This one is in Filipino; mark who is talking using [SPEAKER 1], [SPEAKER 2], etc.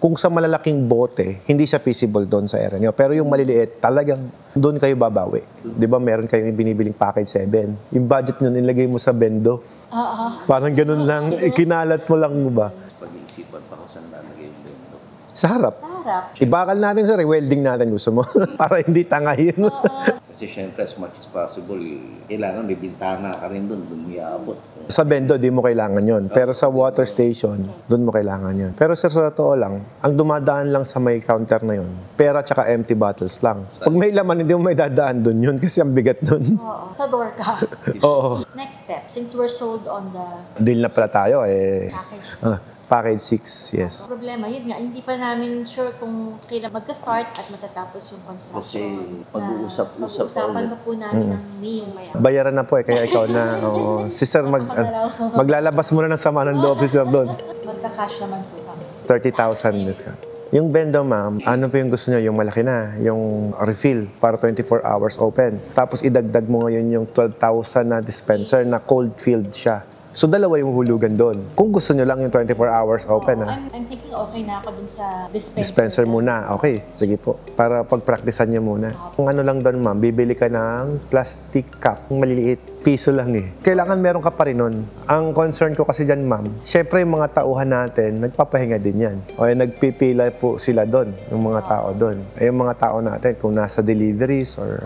[SPEAKER 1] Kung sa malalaking bote, hindi siya feasible doon sa area nyo. Pero yung maliliit, talagang doon kayo babawi. Di ba meron kayong binibiling package 7? Yung budget nyo, nilagay mo sa bendo. Parang ganun lang, ikinalat mo lang ba?
[SPEAKER 2] Pag-iisipan pa kung saan lalagay yung bento.
[SPEAKER 1] Sa harap.
[SPEAKER 3] Sa harap.
[SPEAKER 1] Ibakal natin sa welding natin gusto mo. Para hindi tangayin.
[SPEAKER 2] Kasi syempre, as much as possible, kailangan may bintana ka rin doon iaabot.
[SPEAKER 1] Sa bendo, di mo kailangan yon. Pero sa water station, doon mo kailangan yon. Pero sir, sa totoo lang, ang dumadaan lang sa may counter na yon, pera tsaka empty bottles lang. Pag may laman, hindi mo may dadaan doon yun kasi ang bigat doon.
[SPEAKER 3] Oo. Sa door ka.
[SPEAKER 1] Oo.
[SPEAKER 3] Next step, since we're sold on the
[SPEAKER 1] Deal na pala tayo eh.
[SPEAKER 3] package 6.
[SPEAKER 1] Package 6, yes.
[SPEAKER 3] Problema, yun nga, hindi pa namin sure kung kailan magka-start at matatapos yung construction.
[SPEAKER 2] Kasi pag-uusap-usap
[SPEAKER 3] Pag-uusapan pa po namin ng May.
[SPEAKER 1] Bayaran na po eh, kaya ikaw na. Oo. Si sir, maglalabas muna ng sama ng loob si sir doon.
[SPEAKER 3] Magka-cash naman po kami.
[SPEAKER 1] 30,000 discount. Yung bendo, ma'am, ano po yung gusto niyo? Yung malaki na, yung refill para 24 hours open. Tapos idagdag mo ngayon yung 12,000 na dispenser na cold filled siya. So, dalawa yung hulugan doon. Kung gusto nyo lang yung 24 hours open, ha?
[SPEAKER 3] I'm thinking okay na ako dun sa dispenser.
[SPEAKER 1] Dispenser muna. Okay, sige po. Para pag-practicean nyo muna. Kung ano lang doon, ma'am, bibili ka ng plastic cup. Maliliit. Piso lang eh. Kailangan meron ka pa rin nun. Ang concern ko kasi dyan, ma'am, syempre yung mga tauhan natin, nagpapahinga din yan. O nagpipila po sila doon, yung mga tao doon. Ay yung mga tao natin, kung nasa deliveries or